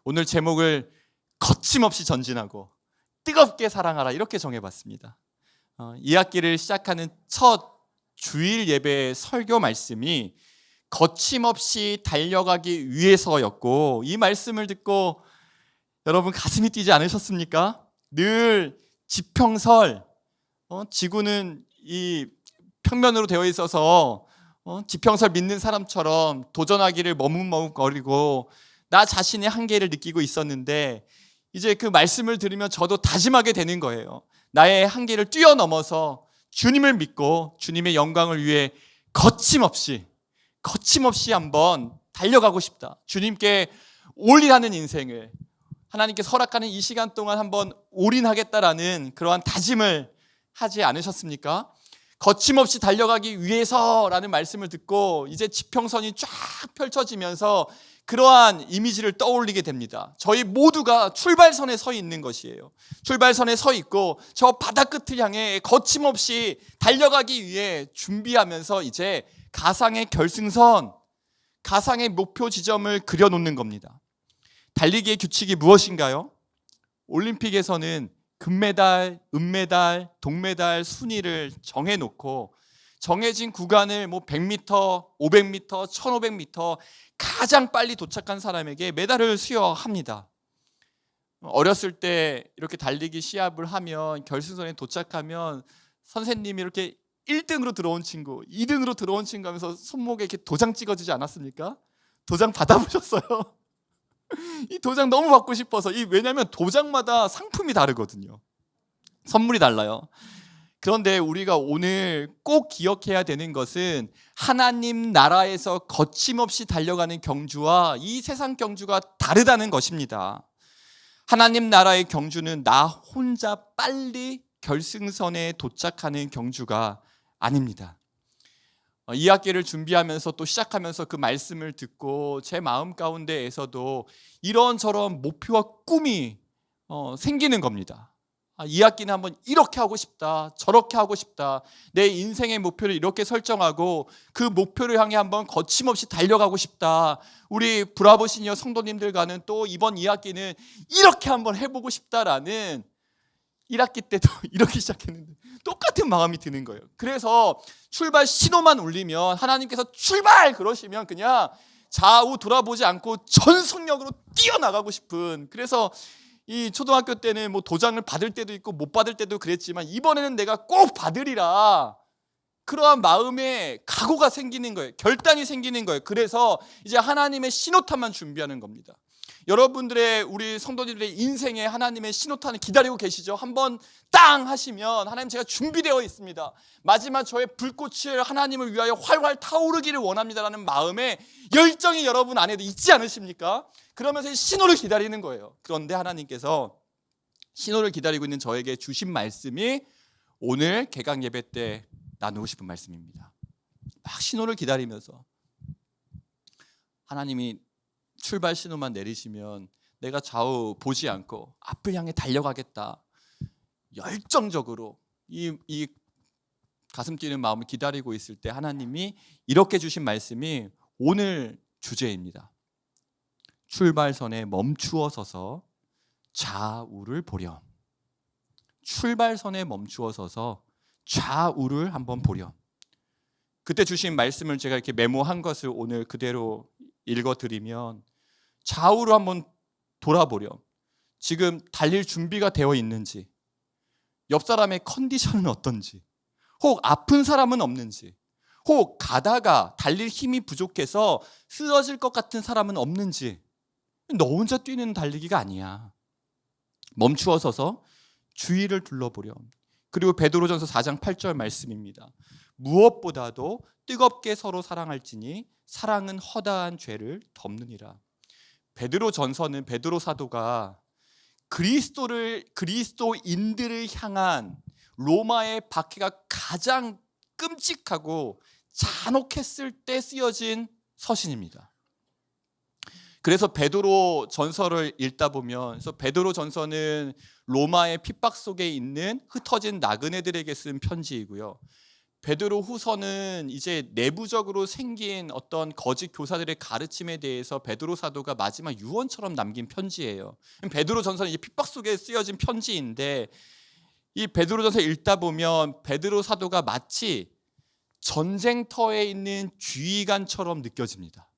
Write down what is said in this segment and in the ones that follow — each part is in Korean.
오늘 제목을 거침없이 전진하고 뜨겁게 사랑하라 이렇게 정해봤습니다. 이 학기를 시작하는 첫 주일 예배의 설교 말씀이 거침없이 달려가기 위해서였고, 이 말씀을 듣고 여러분 가슴이 뛰지 않으셨습니까? 늘 지평설, 지구는 이 평면으로 되어 있어서 지평설 믿는 사람처럼 도전하기를 머뭇머뭇거리고 나 자신의 한계를 느끼고 있었는데, 이제 그 말씀을 들으면 저도 다짐하게 되는 거예요. 나의 한계를 뛰어넘어서 주님을 믿고 주님의 영광을 위해 거침없이 한번 달려가고 싶다. 주님께 올인하는 인생을, 하나님께서 허락하는 이 시간 동안 한번 올인하겠다라는 그러한 다짐을 하지 않으셨습니까? 거침없이 달려가기 위해서라는 말씀을 듣고 이제 지평선이 쫙 펼쳐지면서 그러한 이미지를 떠올리게 됩니다. 저희 모두가 출발선에 서 있는 것이에요. 출발선에 서 있고 저 바다 끝을 향해 거침없이 달려가기 위해 준비하면서 이제 가상의 결승선, 가상의 목표 지점을 그려놓는 겁니다. 달리기의 규칙이 무엇인가요? 올림픽에서는 금메달, 은메달, 동메달 순위를 정해놓고 정해진 구간을 100m, 500m, 1500m 가장 빨리 도착한 사람에게 메달을 수여합니다. 어렸을 때 이렇게 달리기 시합을 하면 결승선에 도착하면 선생님이 이렇게 1등으로 들어온 친구, 2등으로 들어온 친구 하면서 손목에 이렇게 도장 찍어주지 않았습니까? 도장 받아보셨어요? 이 도장 너무 받고 싶어서, 왜냐하면 도장마다 상품이 다르거든요. 선물이 달라요. 그런데 우리가 오늘 꼭 기억해야 되는 것은 하나님 나라에서 거침없이 달려가는 경주와 이 세상 경주가 다르다는 것입니다. 하나님 나라의 경주는 나 혼자 빨리 결승선에 도착하는 경주가 아닙니다. 이 학기를 준비하면서 또 시작하면서 그 말씀을 듣고 제 마음 가운데에서도 이런저런 목표와 꿈이 생기는 겁니다. 이 학기는 한번 이렇게 하고 싶다, 저렇게 하고 싶다, 내 인생의 목표를 이렇게 설정하고 그 목표를 향해 한번 거침없이 달려가고 싶다. 우리 브라보 시니어 성도님들과는 또 이번 2학기는 이렇게 한번 해보고 싶다라는, 1학기 때도 이렇게 시작했는데 똑같은 마음이 드는 거예요. 그래서 출발 신호만 울리면 하나님께서 출발 그러시면 그냥 좌우 돌아보지 않고 전속력으로 뛰어나가고 싶은, 그래서 이 초등학교 때는 도장을 받을 때도 있고 못 받을 때도 그랬지만 이번에는 내가 꼭 받으리라, 그러한 마음의 각오가 생기는 거예요. 결단이 생기는 거예요. 그래서 이제 하나님의 신호탄만 준비하는 겁니다. 여러분들의, 우리 성도님들의 인생에 하나님의 신호탄을 기다리고 계시죠? 한번 땅 하시면 하나님 제가 준비되어 있습니다, 마지막 저의 불꽃을 하나님을 위하여 활활 타오르기를 원합니다라는 마음의 열정이 여러분 안에도 있지 않으십니까? 그러면서 이 신호를 기다리는 거예요. 그런데 하나님께서 신호를 기다리고 있는 저에게 주신 말씀이 오늘 개강 예배 때 나누고 싶은 말씀입니다. 막 신호를 기다리면서 하나님이 출발 신호만 내리시면 내가 좌우 보지 않고 앞을 향해 달려가겠다, 열정적으로 이 가슴 뛰는 마음을 기다리고 있을 때 하나님이 이렇게 주신 말씀이 오늘 주제입니다. 출발선에 멈추어 서서 좌우를 보렴. 출발선에 멈추어 서서 좌우를 한번 보렴. 그때 주신 말씀을 제가 이렇게 메모한 것을 오늘 그대로 읽어드리면, 좌우로 한번 돌아보렴. 지금 달릴 준비가 되어 있는지, 옆 사람의 컨디션은 어떤지, 혹 아픈 사람은 없는지, 혹 가다가 달릴 힘이 부족해서 쓰러질 것 같은 사람은 없는지. 너 혼자 뛰는 달리기가 아니야. 멈추어 서서 주위를 둘러보렴. 그리고 베드로전서 4장 8절 말씀입니다. 무엇보다도 뜨겁게 서로 사랑할지니 사랑은 허다한 죄를 덮느니라. 베드로전서는 베드로 사도가 그리스도인들을 향한 로마의 박해가 가장 끔찍하고 잔혹했을 때 쓰여진 서신입니다. 그래서 베드로 전서를 읽다 보면, 그래서 베드로 전서는 로마의 핍박 속에 있는 흩어진 나그네들에게 쓴 편지이고요, 베드로 후서는 이제 내부적으로 생긴 어떤 거짓 교사들의 가르침에 대해서 베드로 사도가 마지막 유언처럼 남긴 편지예요. 베드로 전서는 이제 핍박 속에 쓰여진 편지인데, 이 베드로 전서 읽다 보면 베드로 사도가 마치 전쟁터에 있는 지휘관처럼 느껴집니다.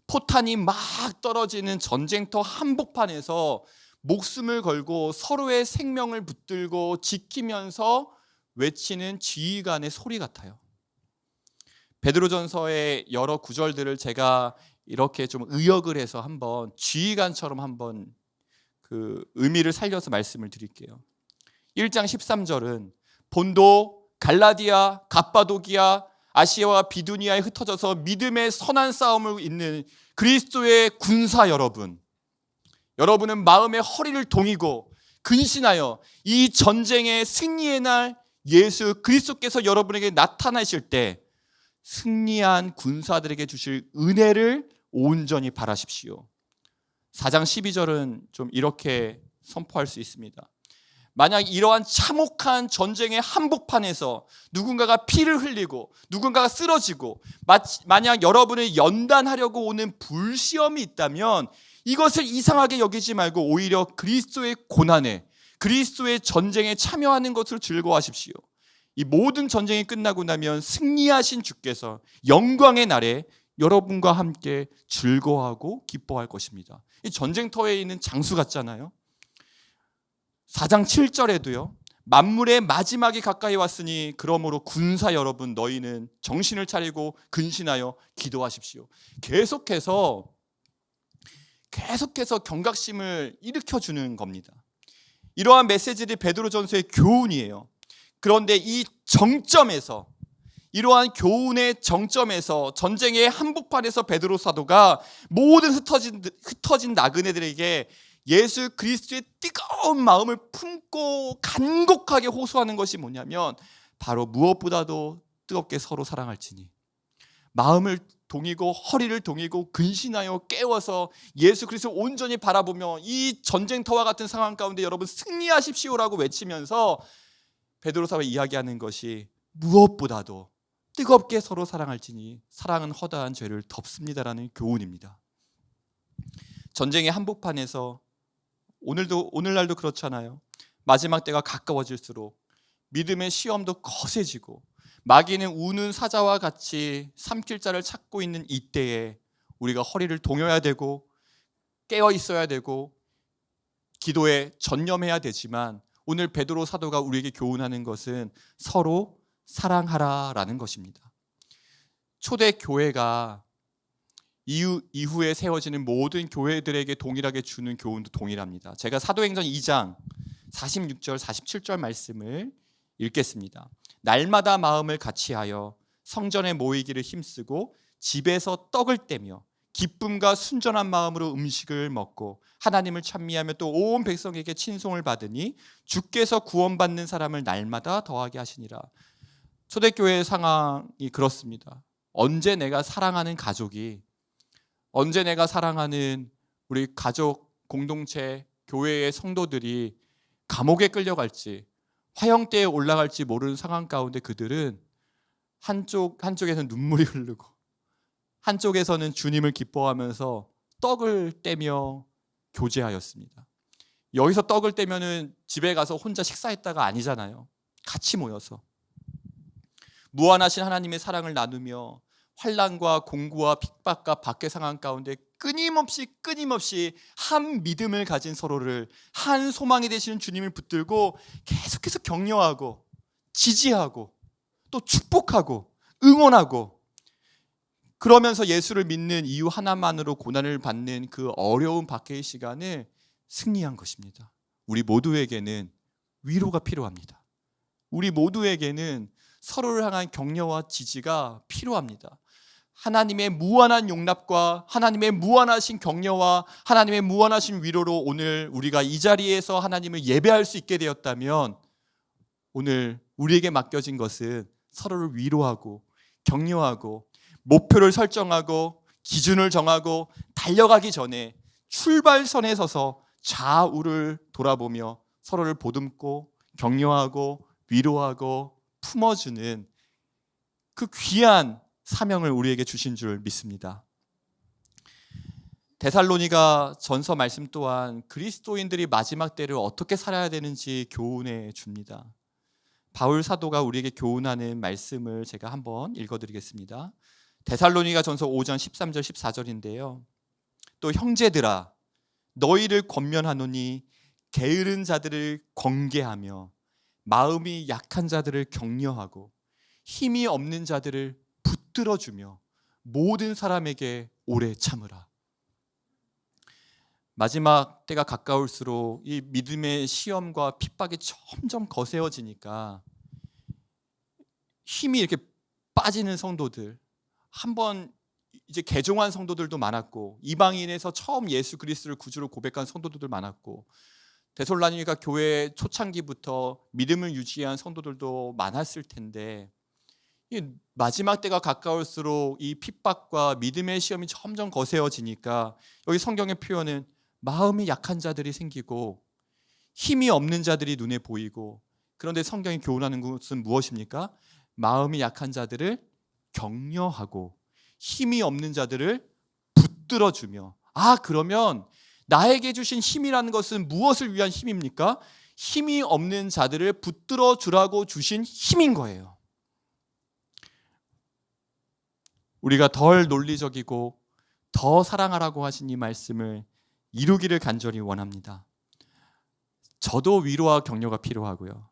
포탄이 막 떨어지는 전쟁터 한복판에서 목숨을 걸고 서로의 생명을 붙들고 지키면서 외치는 지휘관의 소리 같아요. 베드로전서의 여러 구절들을 제가 이렇게 좀 의역을 해서 한번 지휘관처럼 한번 그 의미를 살려서 말씀을 드릴게요. 1장 13절은 본도, 갈라디아, 갑바도기아, 아시아와 비두니아에 흩어져서 믿음의 선한 싸움을 잇는 그리스도의 군사 여러분, 여러분은 마음의 허리를 동이고 근신하여 이 전쟁의 승리의 날 예수 그리스도께서 여러분에게 나타나실 때 승리한 군사들에게 주실 은혜를 온전히 바라십시오. 4장 12절은 좀 이렇게 선포할 수 있습니다. 만약 이러한 참혹한 전쟁의 한복판에서 누군가가 피를 흘리고 누군가가 쓰러지고 만약 여러분을 연단하려고 오는 불시험이 있다면 이것을 이상하게 여기지 말고 오히려 그리스도의 고난에, 그리스도의 전쟁에 참여하는 것을 즐거워하십시오. 이 모든 전쟁이 끝나고 나면 승리하신 주께서 영광의 날에 여러분과 함께 즐거워하고 기뻐할 것입니다. 이 전쟁터에 있는 장수 같잖아요. 4장 7절에도요. 만물의 마지막이 가까이 왔으니 그러므로 군사 여러분 너희는 정신을 차리고 근신하여 기도하십시오. 계속해서 경각심을 일으켜주는 겁니다. 이러한 메시지들이 베드로전서의 교훈이에요. 그런데 이 정점에서, 이러한 교훈의 정점에서 전쟁의 한복판에서 베드로 사도가 모든 흩어진 나그네들에게 예수 그리스도의 뜨거운 마음을 품고 간곡하게 호소하는 것이 뭐냐면 바로 무엇보다도 뜨겁게 서로 사랑할지니, 마음을 동이고 허리를 동이고 근신하여 깨워서 예수 그리스도 온전히 바라보며 이 전쟁터와 같은 상황 가운데 여러분 승리하십시오라고 외치면서 베드로 사도가 이야기하는 것이 무엇보다도 뜨겁게 서로 사랑할지니 사랑은 허다한 죄를 덮습니다라는 교훈입니다. 전쟁의 한복판에서 오늘날도 그렇잖아요. 마지막 때가 가까워질수록 믿음의 시험도 거세지고 마귀는 우는 사자와 같이 삼킬 자를 찾고 있는 이때에 우리가 허리를 동여야 되고 깨어 있어야 되고 기도에 전념해야 되지만 오늘 베드로 사도가 우리에게 교훈하는 것은 서로 사랑하라라는 것입니다. 초대 교회가 이후에 세워지는 모든 교회들에게 동일하게 주는 교훈도 동일합니다. 제가 사도행전 2장 46절 47절 말씀을 읽겠습니다. 날마다 마음을 같이하여 성전에 모이기를 힘쓰고 집에서 떡을 떼며 기쁨과 순전한 마음으로 음식을 먹고 하나님을 찬미하며 또 온 백성에게 친송을 받으니 주께서 구원받는 사람을 날마다 더하게 하시니라. 초대교회의 상황이 그렇습니다. 언제 내가 사랑하는 가족이, 언제 내가 사랑하는 우리 가족 공동체 교회의 성도들이 감옥에 끌려갈지 화형대에 올라갈지 모르는 상황 가운데 그들은 한쪽에서는 눈물이 흐르고 한쪽에서는 주님을 기뻐하면서 떡을 떼며 교제하였습니다. 여기서 떡을 떼면은 집에 가서 혼자 식사했다가 아니잖아요. 같이 모여서 무한하신 하나님의 사랑을 나누며 환난과 공고와 핍박과 박해 상황 가운데 끊임없이 한 믿음을 가진 서로를, 한 소망이 되시는 주님을 붙들고 계속해서 격려하고 지지하고 또 축복하고 응원하고, 그러면서 예수를 믿는 이유 하나만으로 고난을 받는 그 어려운 박해의 시간을 승리한 것입니다. 우리 모두에게는 위로가 필요합니다. 우리 모두에게는 서로를 향한 격려와 지지가 필요합니다. 하나님의 무한한 용납과 하나님의 무한하신 격려와 하나님의 무한하신 위로로 오늘 우리가 이 자리에서 하나님을 예배할 수 있게 되었다면, 오늘 우리에게 맡겨진 것은 서로를 위로하고 격려하고 목표를 설정하고 기준을 정하고 달려가기 전에 출발선에 서서 좌우를 돌아보며 서로를 보듬고 격려하고 위로하고 품어주는 그 귀한 사명을 우리에게 주신 줄 믿습니다. 데살로니가 전서 말씀 또한 그리스도인들이 마지막 때를 어떻게 살아야 되는지 교훈해 줍니다. 바울 사도가 우리에게 교훈하는 말씀을 제가 한번 읽어드리겠습니다. 데살로니가 전서 5장 13절 14절인데요. 또 형제들아 너희를 권면하노니 게으른 자들을 권계하며 마음이 약한 자들을 격려하고 힘이 없는 자들을 붙들어주며 모든 사람에게 오래 참으라. 마지막 때가 가까울수록 이 믿음의 시험과 핍박이 점점 거세어지니까 힘이 이렇게 빠지는 성도들, 한번 이제 개종한 성도들도 많았고 이방인에서 처음 예수 그리스도를 구주로 고백한 성도들도 많았고 데살로니가 교회 초창기부터 믿음을 유지한 성도들도 많았을 텐데 마지막 때가 가까울수록 이 핍박과 믿음의 시험이 점점 거세어지니까 여기 성경의 표현은 마음이 약한 자들이 생기고 힘이 없는 자들이 눈에 보이고, 그런데 성경이 교훈하는 것은 무엇입니까? 마음이 약한 자들을 격려하고 힘이 없는 자들을 붙들어주며, 그러면 나에게 주신 힘이라는 것은 무엇을 위한 힘입니까? 힘이 없는 자들을 붙들어주라고 주신 힘인 거예요. 우리가 덜 논리적이고 더 사랑하라고 하신 이 말씀을 이루기를 간절히 원합니다. 저도 위로와 격려가 필요하고요.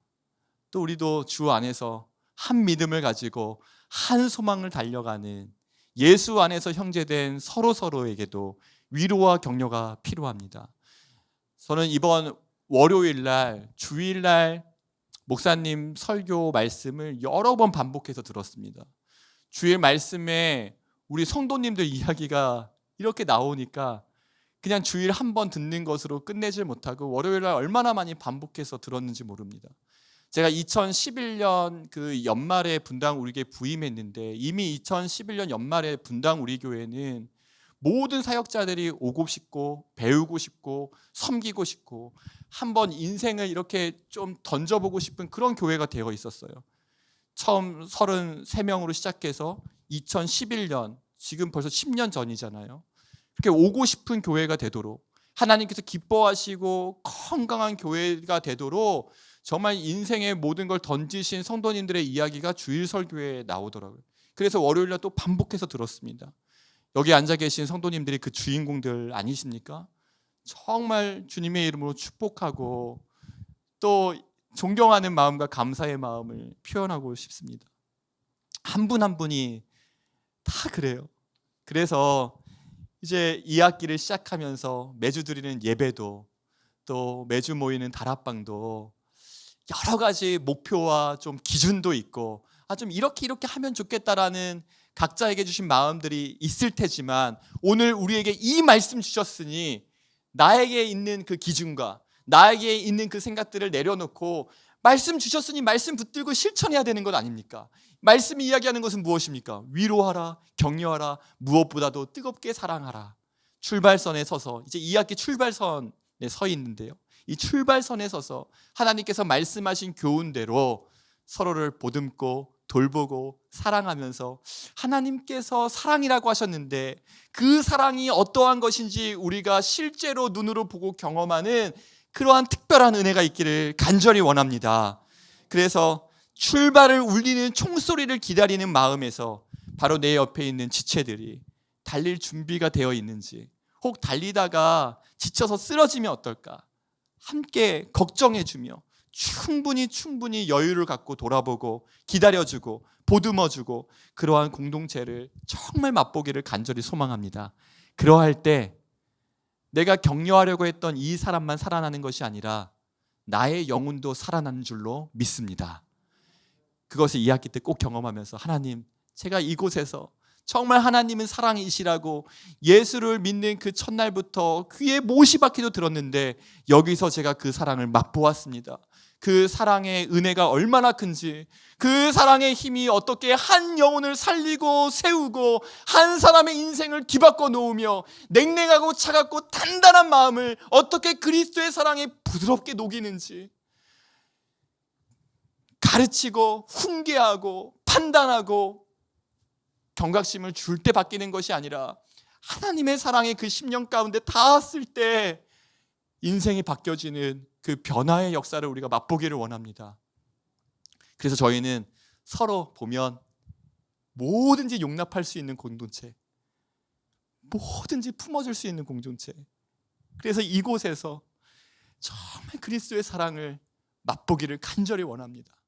또 우리도 주 안에서 한 믿음을 가지고 한 소망을 달려가는 예수 안에서 형제된 서로에게도 위로와 격려가 필요합니다. 저는 이번 월요일날, 주일날 목사님 설교 말씀을 여러 번 반복해서 들었습니다. 주일 말씀에 우리 성도님들 이야기가 이렇게 나오니까 그냥 주일 한 번 듣는 것으로 끝내질 못하고 월요일날 얼마나 많이 반복해서 들었는지 모릅니다. 제가 2011년 그 연말에 분당 우리교회 부임했는데 이미 2011년 연말에 분당 우리 교회는 모든 사역자들이 오고 싶고 배우고 싶고 섬기고 싶고 한번 인생을 이렇게 좀 던져보고 싶은 그런 교회가 되어 있었어요. 처음 33명으로 시작해서 2011년, 지금 벌써 10년 전이잖아요. 그렇게 오고 싶은 교회가 되도록, 하나님께서 기뻐하시고 건강한 교회가 되도록 정말 인생의 모든 걸 던지신 성도님들의 이야기가 주일 설교에 나오더라고요. 그래서 월요일날 또 반복해서 들었습니다. 여기 앉아 계신 성도님들이 그 주인공들 아니십니까? 정말 주님의 이름으로 축복하고 또 존경하는 마음과 감사의 마음을 표현하고 싶습니다. 한 분 한 분이 다 그래요. 그래서 이제 2학기를 시작하면서 매주 드리는 예배도 또 매주 모이는 다락방도 여러 가지 목표와 좀 기준도 있고 좀 이렇게 하면 좋겠다라는 각자에게 주신 마음들이 있을 테지만, 오늘 우리에게 이 말씀 주셨으니 나에게 있는 그 기준과 나에게 있는 그 생각들을 내려놓고 말씀 주셨으니 말씀 붙들고 실천해야 되는 것 아닙니까? 말씀이 이야기하는 것은 무엇입니까? 위로하라, 격려하라, 무엇보다도 뜨겁게 사랑하라. 출발선에 서서, 이제 2학기 출발선에 서 있는데요, 이 출발선에 서서 하나님께서 말씀하신 교훈대로 서로를 보듬고 돌보고 사랑하면서, 하나님께서 사랑이라고 하셨는데 그 사랑이 어떠한 것인지 우리가 실제로 눈으로 보고 경험하는 그러한 특별한 은혜가 있기를 간절히 원합니다. 그래서 출발을 울리는 총소리를 기다리는 마음에서 바로 내 옆에 있는 지체들이 달릴 준비가 되어 있는지, 혹 달리다가 지쳐서 쓰러지면 어떨까 함께 걱정해주며 충분히 여유를 갖고 돌아보고 기다려주고 보듬어주고, 그러한 공동체를 정말 맛보기를 간절히 소망합니다. 그러할 때 내가 격려하려고 했던 이 사람만 살아나는 것이 아니라 나의 영혼도 살아나는 줄로 믿습니다. 그것을 2학기 때 꼭 경험하면서, 하나님, 제가 이곳에서 정말 하나님은 사랑이시라고 예수를 믿는 그 첫날부터 귀에 못이 박히도 들었는데 여기서 제가 그 사랑을 맛보았습니다. 그 사랑의 은혜가 얼마나 큰지, 그 사랑의 힘이 어떻게 한 영혼을 살리고 세우고 한 사람의 인생을 뒤바꿔 놓으며 냉랭하고 차갑고 단단한 마음을 어떻게 그리스도의 사랑에 부드럽게 녹이는지, 가르치고 훈계하고 판단하고 경각심을 줄 때 바뀌는 것이 아니라 하나님의 사랑의 그 심령 가운데 닿았을 때 인생이 바뀌어지는 그 변화의 역사를 우리가 맛보기를 원합니다. 그래서 저희는 서로 보면 뭐든지 용납할 수 있는 공동체, 뭐든지 품어줄 수 있는 공동체, 그래서 이곳에서 정말 그리스도의 사랑을 맛보기를 간절히 원합니다.